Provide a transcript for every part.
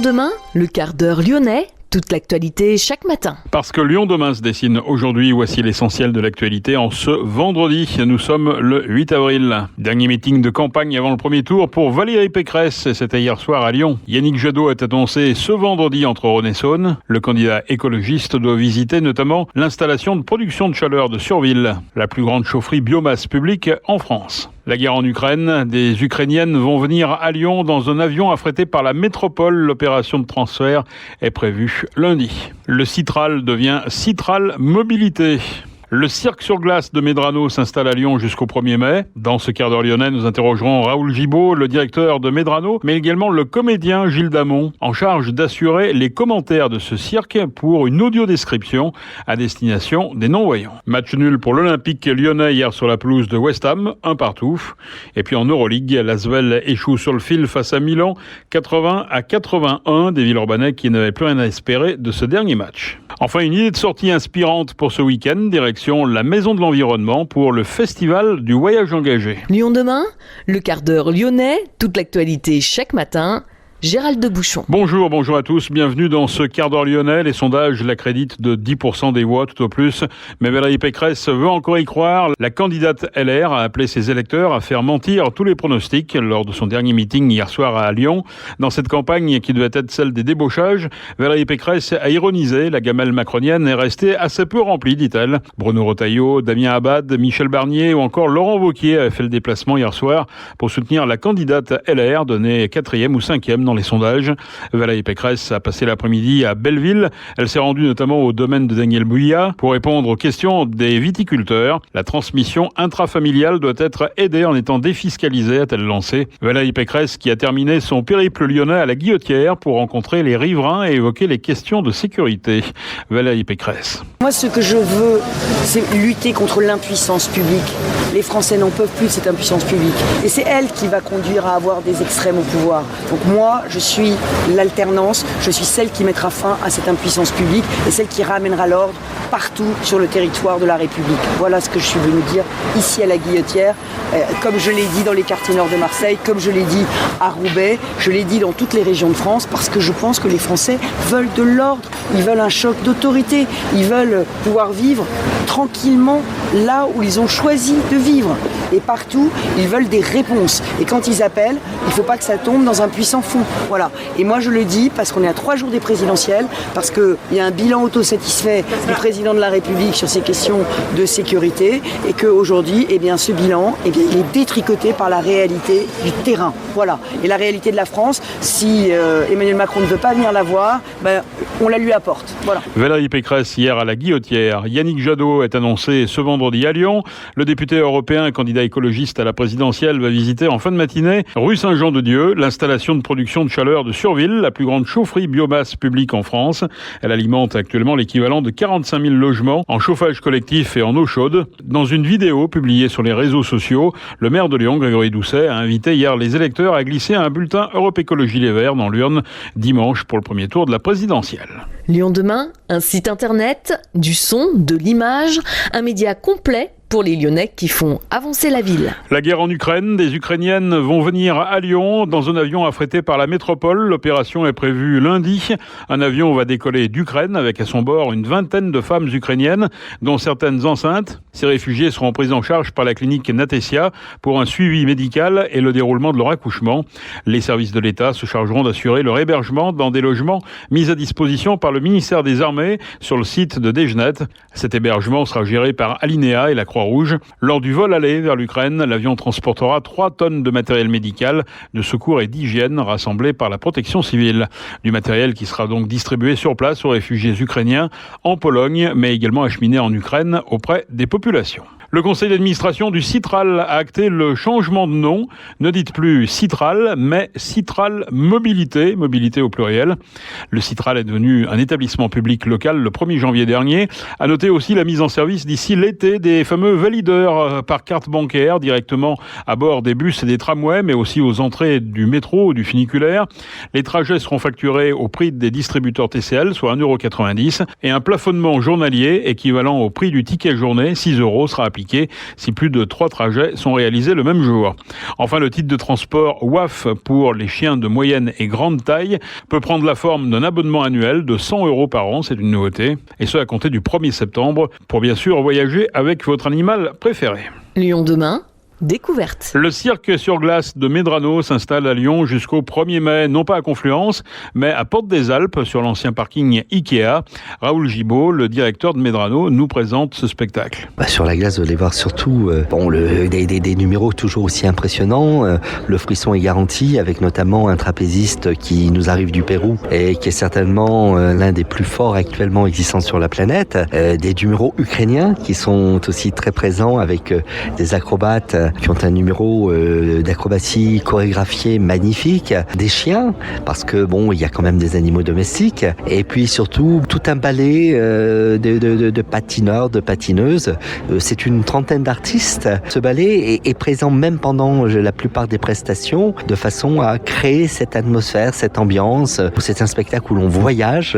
demain, le quart d'heure lyonnais, toute l'actualité chaque matin. Parce que Lyon demain se dessine aujourd'hui, voici l'essentiel de l'actualité en ce vendredi. Nous sommes le 8 avril. Dernier meeting de campagne avant le premier tour pour Valérie Pécresse. C'était hier soir à Lyon. Yannick Jadot est annoncé ce vendredi entre Rhône et Saône. Le candidat écologiste doit visiter notamment l'installation de production de chaleur de Surville, la plus grande chaufferie biomasse publique en France. La guerre en Ukraine, des Ukrainiennes vont venir à Lyon dans un avion affrété par la métropole. L'opération de transfert est prévue lundi. Le Citral devient Citral Mobilité. Le cirque sur glace de Medrano s'installe à Lyon jusqu'au 1er mai. Dans ce quart d'heure lyonnais, nous interrogerons Raoul Gibaud, le directeur de Medrano, mais également le comédien Gilles Damon, en charge d'assurer les commentaires de ce cirque pour une audiodescription à destination des non-voyants. Match nul pour l'Olympique lyonnais hier sur la pelouse de West Ham, 1-1. Et puis en Euroleague, l'Asvel échoue sur le fil face à Milan, 80-81, des Villeurbanais qui n'avaient plus rien à espérer de ce dernier match. Enfin, une idée de sortie inspirante pour ce week-end, direction la Maison de l'Environnement pour le Festival du Voyage Engagé. Lyon demain, le quart d'heure lyonnais, toute l'actualité chaque matin. Gérald de Bouchon. Bonjour à tous, bienvenue dans ce quart d'heure lyonnais. Les sondages l'accréditent de 10% des voix tout au plus, mais Valérie Pécresse veut encore y croire. La candidate LR a appelé ses électeurs à faire mentir tous les pronostics lors de son dernier meeting hier soir à Lyon. Dans cette campagne qui devait être celle des débauchages, Valérie Pécresse a ironisé. La gamelle macronienne est restée assez peu remplie, dit-elle. Bruno Retailleau, Damien Abad, Michel Barnier ou encore Laurent Wauquiez avaient fait le déplacement hier soir pour soutenir la candidate LR, donnée 4e ou 5e dans les sondages. Valérie Pécresse a passé l'après-midi à Belleville. Elle s'est rendue notamment au domaine de Daniel Bouillat pour répondre aux questions des viticulteurs. La transmission intrafamiliale doit être aidée en étant défiscalisée, a-t-elle lancé. Valérie Pécresse qui a terminé son périple lyonnais à la Guillotière pour rencontrer les riverains et évoquer les questions de sécurité. Valérie Pécresse. Moi, ce que je veux, c'est lutter contre l'impuissance publique. Les Français n'en peuvent plus de cette impuissance publique. Et c'est elle qui va conduire à avoir des extrêmes au pouvoir. Donc moi, je suis l'alternance, je suis celle qui mettra fin à cette impuissance publique et celle qui ramènera l'ordre partout sur le territoire de la République. Voilà ce que je suis venu dire ici à la Guillotière, comme je l'ai dit dans les quartiers nord de Marseille, comme je l'ai dit à Roubaix, je l'ai dit dans toutes les régions de France, parce que je pense que les Français veulent de l'ordre, ils veulent un choc d'autorité, ils veulent pouvoir vivre tranquillement là où ils ont choisi de vivre. Et partout, ils veulent des réponses. Et quand ils appellent, il ne faut pas que ça tombe dans un puissant fond. Voilà. Et moi, je le dis parce qu'on est à 3 jours des présidentielles, parce qu'il y a un bilan autosatisfait du président de la République sur ces questions de sécurité, et qu'aujourd'hui, eh bien, ce bilan, eh bien, il est détricoté par la réalité du terrain. Voilà. Et la réalité de la France, si Emmanuel Macron ne veut pas venir la voir, ben, on la lui apporte. Voilà. Valérie Pécresse hier à la Guillotière. Yannick Jadot est annoncé ce vendredi à Lyon. Le député européen, candidat écologiste à la présidentielle, va visiter en fin de matinée rue Saint-Jean-de-Dieu l'installation de production de chaleur de Surville, la plus grande chaufferie biomasse publique en France. Elle alimente actuellement l'équivalent de 45 000 logements en chauffage collectif et en eau chaude. Dans une vidéo publiée sur les réseaux sociaux, le maire de Lyon, Grégory Doucet, a invité hier les électeurs à glisser un bulletin Europe Écologie Les Verts dans l'urne dimanche pour le premier tour de la présidentielle. Lyon demain, un site internet, du son, de l'image, un média complet pour les Lyonnais qui font avancer la ville. La guerre en Ukraine, des Ukrainiennes vont venir à Lyon dans un avion affrété par la métropole. L'opération est prévue lundi. Un avion va décoller d'Ukraine avec à son bord une vingtaine de femmes ukrainiennes, dont certaines enceintes. Ces réfugiés seront pris en charge par la clinique Natesia pour un suivi médical et le déroulement de leur accouchement. Les services de l'État se chargeront d'assurer leur hébergement dans des logements mis à disposition par le ministère des Armées sur le site de Dejnet. Cet hébergement sera géré par Alinéa et la Croix-Rouge. Lors du vol aller vers l'Ukraine, l'avion transportera 3 tonnes de matériel médical, de secours et d'hygiène rassemblé par la protection civile. Du matériel qui sera donc distribué sur place aux réfugiés ukrainiens en Pologne, mais également acheminé en Ukraine auprès des populations. Le conseil d'administration du Citral a acté le changement de nom. Ne dites plus Citral, mais Citral Mobilité, mobilité au pluriel. Le Citral est devenu un établissement public local le 1er janvier dernier. À noter aussi la mise en service d'ici l'été des fameux valideurs par carte bancaire directement à bord des bus et des tramways, mais aussi aux entrées du métro ou du funiculaire. Les trajets seront facturés au prix des distributeurs TCL, soit 1,90 € et un plafonnement journalier équivalent au prix du ticket journée, 6 € sera appliqué. appliquée si plus de 3 trajets sont réalisés le même jour. Enfin, le titre de transport WAF pour les chiens de moyenne et grande taille peut prendre la forme d'un abonnement annuel de 100 € par an, c'est une nouveauté, et ce à compter du 1er septembre, pour bien sûr voyager avec votre animal préféré. Lyon demain, découverte. Le cirque sur glace de Medrano s'installe à Lyon jusqu'au 1er mai, non pas à Confluence, mais à Porte des Alpes, sur l'ancien parking Ikea. Raoul Gibaud, le directeur de Medrano, nous présente ce spectacle. Sur la glace, vous allez voir surtout des numéros toujours aussi impressionnants. Le frisson est garanti, avec notamment un trapéziste qui nous arrive du Pérou et qui est certainement l'un des plus forts actuellement existants sur la planète. Des numéros ukrainiens qui sont aussi très présents, avec des acrobates qui ont un numéro d'acrobatie chorégraphié magnifique, des chiens, parce que il y a quand même des animaux domestiques, et puis surtout tout un ballet de patineurs, de patineuses. C'est une trentaine d'artistes. Ce ballet est présent même pendant la plupart des prestations, de façon à créer cette atmosphère, cette ambiance. C'est un spectacle où l'on voyage,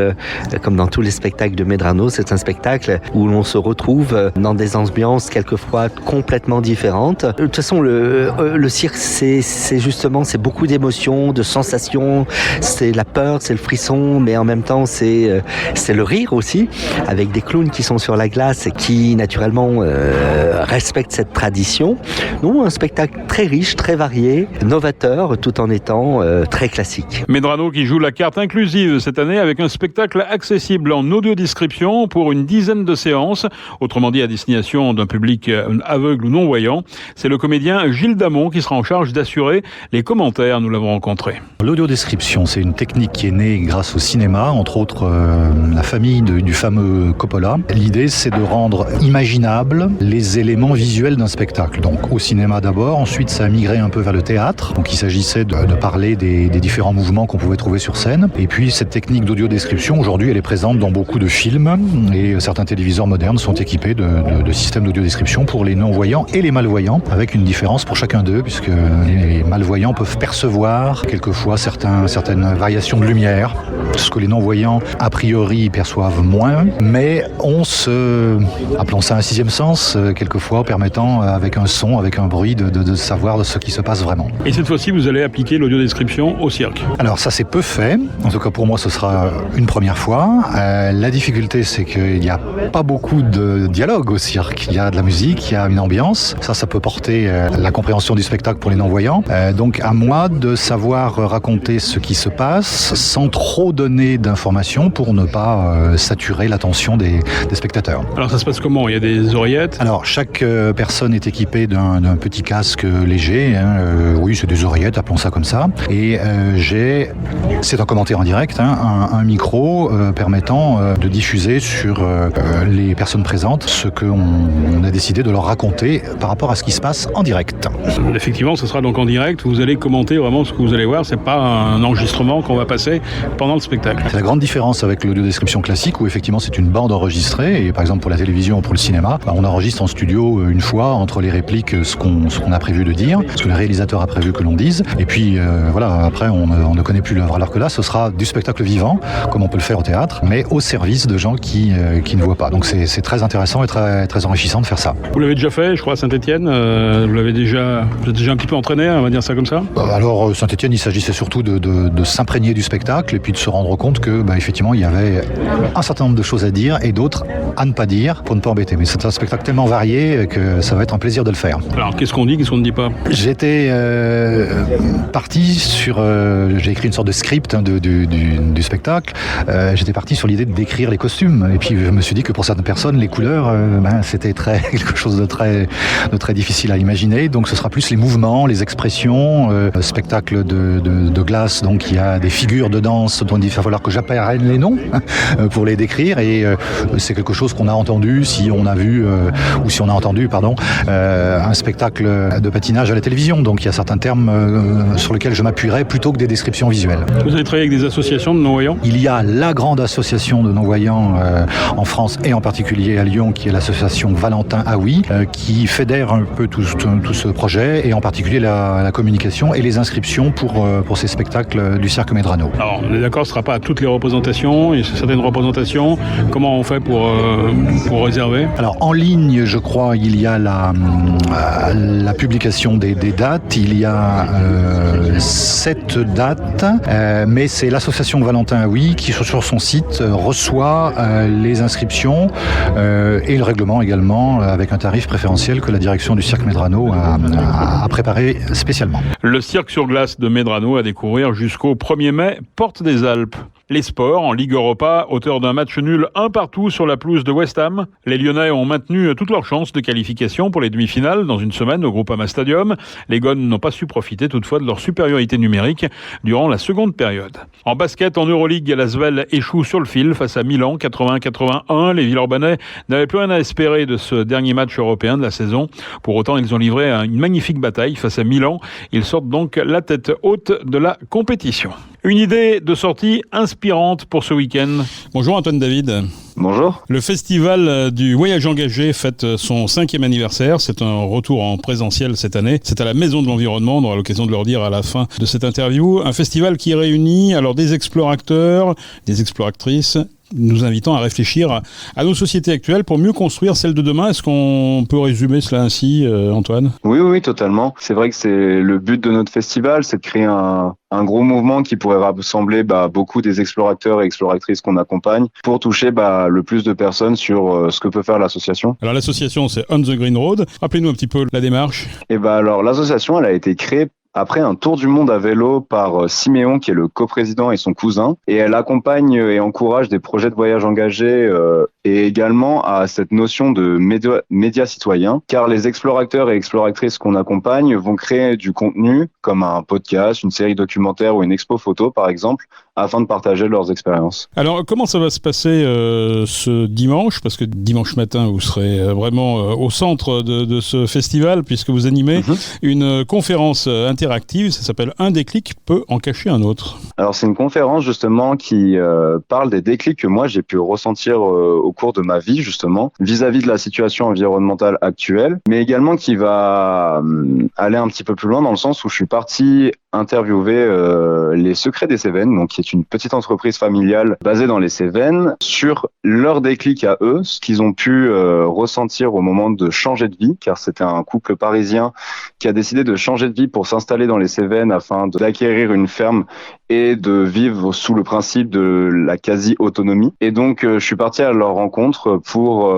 comme dans tous les spectacles de Medrano. C'est un spectacle où l'on se retrouve dans des ambiances quelquefois complètement différentes. De toute façon, le cirque, c'est justement, c'est beaucoup d'émotions, de sensations, c'est la peur, c'est le frisson, mais en même temps, c'est le rire aussi, avec des clowns qui sont sur la glace et qui, naturellement, respectent cette tradition. Donc, un spectacle très riche, très varié, novateur, tout en étant très classique. Medrano qui joue la carte inclusive cette année avec un spectacle accessible en audio-description pour une dizaine de séances, autrement dit à destination d'un public aveugle ou non-voyant. C'est le comédien Gilles Damon qui sera en charge d'assurer les commentaires. Nous l'avons rencontré. L'audiodescription, c'est une technique qui est née grâce au cinéma, entre autres la famille du fameux Coppola. L'idée, c'est de rendre imaginables les éléments visuels d'un spectacle. Donc au cinéma d'abord, ensuite ça a migré un peu vers le théâtre. Donc il s'agissait de parler des différents mouvements qu'on pouvait trouver sur scène. Et puis cette technique d'audiodescription, aujourd'hui, elle est présente dans beaucoup de films, et certains téléviseurs modernes sont équipés de systèmes d'audiodescription pour les non-voyants et les malvoyants, avec une différence pour chacun d'eux, puisque les malvoyants peuvent percevoir quelquefois certaines variations de lumière, ce que les non-voyants a priori perçoivent moins, mais ont appelons ça un sixième sens, quelquefois permettant avec un son, avec un bruit, de savoir ce qui se passe vraiment. Et cette fois-ci, vous allez appliquer l'audiodescription au cirque. Alors ça, c'est peu fait, en tout cas pour moi ce sera une première fois. La difficulté, c'est qu'il n'y a pas beaucoup de dialogue au cirque. Il y a de la musique, il y a une ambiance, ça peut porter la compréhension du spectacle pour les non-voyants. Donc à moi de savoir raconter ce qui se passe sans trop donner d'informations pour ne pas saturer l'attention des spectateurs. Alors ça se passe comment ? Il y a des oreillettes ? Alors chaque personne est équipée d'un petit casque léger, oui c'est des oreillettes, appelons ça comme ça, et c'est un commentaire en direct, un micro permettant de diffuser sur les personnes présentes ce qu'on a décidé de leur raconter par rapport à ce qui se passe en direct. Effectivement, ce sera donc en direct, vous allez commenter vraiment ce que vous allez voir, c'est pas un enregistrement qu'on va passer pendant le spectacle. C'est la grande différence avec l'audiodescription classique où effectivement c'est une bande enregistrée, et par exemple pour la télévision ou pour le cinéma, on enregistre en studio une fois entre les répliques ce qu'on a prévu de dire, ce que le réalisateur a prévu que l'on dise, et puis voilà, après on ne connaît plus l'œuvre, alors que là ce sera du spectacle vivant comme on peut le faire au théâtre, mais au service de gens qui ne voient pas. Donc c'est très intéressant et très, très enrichissant de faire ça. Vous l'avez déjà fait, je crois, à Saint-Étienne, vous êtes déjà un petit peu entraîné, on va dire ça comme ça ? Alors Saint-Étienne, il s'agissait surtout de s'imprégner du spectacle et puis de se rendre compte que effectivement il y avait un certain nombre de choses à dire et d'autres à ne pas dire pour ne pas embêter. Mais c'est un spectacle tellement varié que ça va être un plaisir de le faire. Alors qu'est-ce qu'on dit, qu'est-ce qu'on ne dit pas ? J'étais parti sur... j'ai écrit une sorte de script du spectacle. J'étais parti sur l'idée de décrire les costumes. Et puis je me suis dit que pour certaines personnes, les couleurs, c'était quelque chose de très difficile à imaginer. Donc ce sera plus les mouvements, les expressions, spectacle de glace. Donc il y a des figures de danse dont il va falloir que j'apprenne les noms pour les décrire. Et c'est quelque chose qu'on a entendu si on a entendu un spectacle de patinage à la télévision. Donc il y a certains termes sur lesquels je m'appuierai plutôt que des descriptions visuelles. Vous avez travaillé avec des associations de non-voyants ? Il y a la grande association de non-voyants en France et en particulier à Lyon, qui est l'association Valentin Aoui, qui fédère un peu tous tout ce projet, et en particulier la communication et les inscriptions pour ces spectacles du Cirque Medrano. Alors, on est d'accord, ce ne sera pas à toutes les représentations, il y a certaines représentations. Comment on fait pour réserver ? Alors, en ligne, je crois, il y a la publication des dates. Il y a 7 dates, mais c'est l'association Valentin Haoui qui, sur son site, reçoit les inscriptions et le règlement également, avec un tarif préférentiel que la direction du Cirque Medrano a préparé spécialement. Le cirque sur glace de Medrano à découvrir jusqu'au 1er mai, porte des Alpes. Les sports, en Ligue Europa, auteur d'un match nul 1-1 sur la pelouse de West Ham. Les Lyonnais ont maintenu toutes leurs chances de qualification pour les demi-finales dans une semaine au Groupama Stadium. Les Gones n'ont pas su profiter toutefois de leur supériorité numérique durant la seconde période. En basket, en Euroleague, l'Asvel échoue sur le fil face à Milan, 80-81. Les Villeurbanais n'avaient plus rien à espérer de ce dernier match européen de la saison. Pour autant, ils ont livré une magnifique bataille face à Milan. Ils sortent donc la tête haute de la compétition. Une idée de sortie inspirante pour ce week-end. Bonjour Antoine David. Bonjour. Le festival du voyage engagé fête son 5e anniversaire. C'est un retour en présentiel cette année. C'est à la Maison de l'Environnement. On aura l'occasion de le redire à la fin de cette interview. Un festival qui réunit alors des explorateurs, des exploratrices, nous invitant à réfléchir à nos sociétés actuelles pour mieux construire celles de demain. Est-ce qu'on peut résumer cela ainsi, Antoine ? Oui, totalement. C'est vrai que c'est le but de notre festival, c'est de créer un gros mouvement qui pourrait rassembler beaucoup des explorateurs et exploratrices qu'on accompagne pour toucher le plus de personnes sur ce que peut faire l'association. Alors l'association, c'est On the Green Road. Rappelez-nous un petit peu la démarche. Alors l'association, elle a été créée après un tour du monde à vélo par Siméon, qui est le coprésident, et son cousin. Et elle accompagne et encourage des projets de voyage engagés et également à cette notion de média citoyen, car les explorateurs et exploratrices qu'on accompagne vont créer du contenu, comme un podcast, une série documentaire ou une expo photo, par exemple, afin de partager leurs expériences. Alors, comment ça va se passer ce dimanche ? Parce que dimanche matin, vous serez vraiment au centre de ce festival, puisque vous animez une conférence interactive. Ça s'appelle « Un déclic peut en cacher un autre ». Alors, c'est une conférence, justement, qui parle des déclics que moi, j'ai pu ressentir au cours de ma vie, justement, vis-à-vis de la situation environnementale actuelle, mais également qui va aller un petit peu plus loin dans le sens où je suis parti interviewer les Secrets des Cévennes, donc qui est une petite entreprise familiale basée dans les Cévennes, sur leur déclic à eux, ce qu'ils ont pu ressentir au moment de changer de vie, car c'était un couple parisien qui a décidé de changer de vie pour s'installer dans les Cévennes afin d'acquérir une ferme et de vivre sous le principe de la quasi-autonomie. Et donc, je suis parti à leur rencontre pour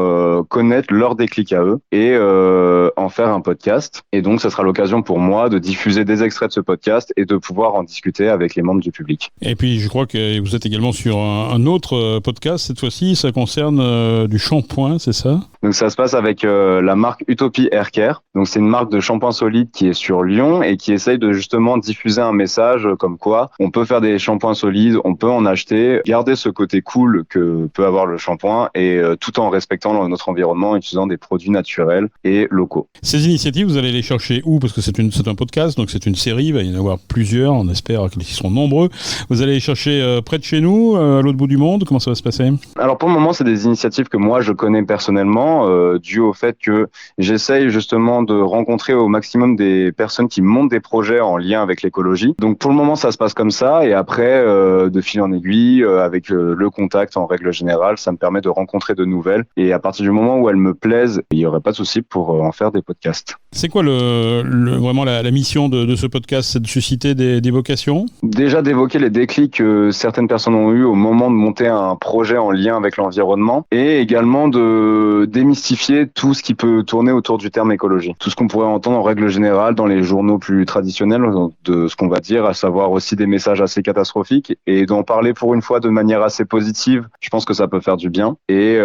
connaître leur déclic à eux et en faire un podcast. Et donc, ça sera l'occasion pour moi de diffuser des extraits de ce podcast et de pouvoir en discuter avec les membres du public. Et puis, je crois que vous êtes également sur un autre podcast. Cette fois-ci, ça concerne du shampoing, c'est ça ? Donc, ça se passe avec la marque Utopie Hair Care. Donc, c'est une marque de shampoing solide qui est sur Lyon et qui essaye de justement diffuser un message comme quoi on peut faire des shampoings solides, on peut en acheter, garder ce côté cool que peut avoir le shampoing et tout en respectant notre environnement, en utilisant des produits naturels et locaux. Ces initiatives, vous allez les chercher où ? Parce que c'est un podcast, donc c'est une série, il va y en avoir plusieurs, on espère qu'ils seront nombreux. Vous allez les chercher près de chez nous, à l'autre bout du monde, comment ça va se passer ? Alors pour le moment, c'est des initiatives que moi je connais personnellement, dû au fait que j'essaye justement de rencontrer au maximum des personnes qui montent des projets en lien avec l'écologie. Donc pour le moment, ça se passe comme ça, et après, de fil en aiguille, avec le contact en règle générale, ça me permet de rencontrer de nouvelles, et à partir du moment où elles me plaisent, il n'y aurait pas de souci pour en faire des podcasts. C'est quoi vraiment la mission de ce podcast ? C'est de susciter des vocations ? Déjà d'évoquer les déclics que certaines personnes ont eu au moment de monter un projet en lien avec l'environnement, et également de démystifier tout ce qui peut tourner autour du terme écologie. Tout ce qu'on pourrait entendre en règle générale dans les journaux plus traditionnels, de ce qu'on va dire, à savoir aussi des messages assez catastrophiques, et d'en parler pour une fois de manière assez positive, je pense que ça peut faire du bien, et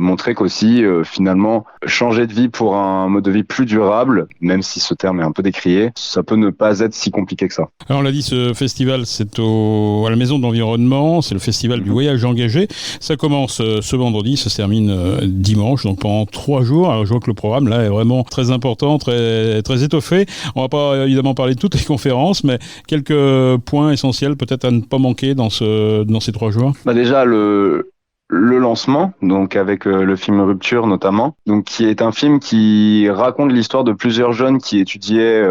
montrer qu'aussi finalement changer de vie pour un mode de vie plus durable, même si ce terme est un peu décrié, ça peut ne pas être si compliqué que ça. Alors on l'a dit, ce festival c'est à la Maison de l'Environnement, c'est le festival du voyage engagé. Ça commence ce vendredi, ça se termine dimanche, donc pendant 3 jours. Alors je vois que le programme là est vraiment très important, très, très étoffé. On va pas évidemment parler de toutes les conférences, mais quelques points essentiels peut-être à ne pas manquer dans ces 3 jours. Déjà le lancement, donc avec le film Rupture notamment, donc qui est un film qui raconte l'histoire de plusieurs jeunes qui étudiaient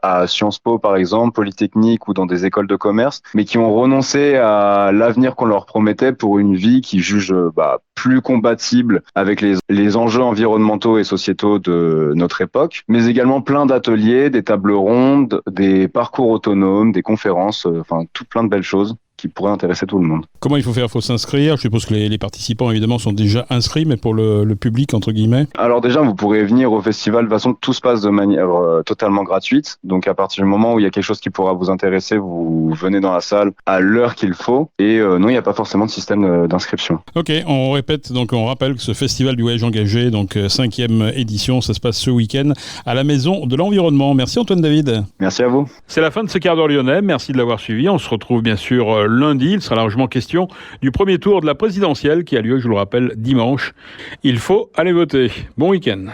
à Sciences Po par exemple, Polytechnique ou dans des écoles de commerce, mais qui ont renoncé à l'avenir qu'on leur promettait pour une vie qui jugent plus compatible avec les enjeux environnementaux et sociétaux de notre époque, mais également plein d'ateliers, des tables rondes, des parcours autonomes, des conférences, tout plein de belles choses qui pourrait intéresser tout le monde. Comment il faut faire ? Il faut s'inscrire. Je suppose que les participants, évidemment, sont déjà inscrits, mais pour le public, entre guillemets. Alors déjà, vous pourrez venir au festival. De toute façon, tout se passe de manière totalement gratuite. Donc à partir du moment où il y a quelque chose qui pourra vous intéresser, vous venez dans la salle à l'heure qu'il faut. Et non, il n'y a pas forcément de système d'inscription. Ok, on répète, donc on rappelle que ce festival du voyage engagé, donc 5e édition, ça se passe ce week-end à la Maison de l'Environnement. Merci Antoine David. Merci à vous. C'est la fin de ce quart d'heure lyonnais. Merci de l'avoir suivi. On se retrouve bien sûr lundi. Il sera largement question du premier tour de la présidentielle qui a lieu, je vous le rappelle, dimanche. Il faut aller voter. Bon week-end.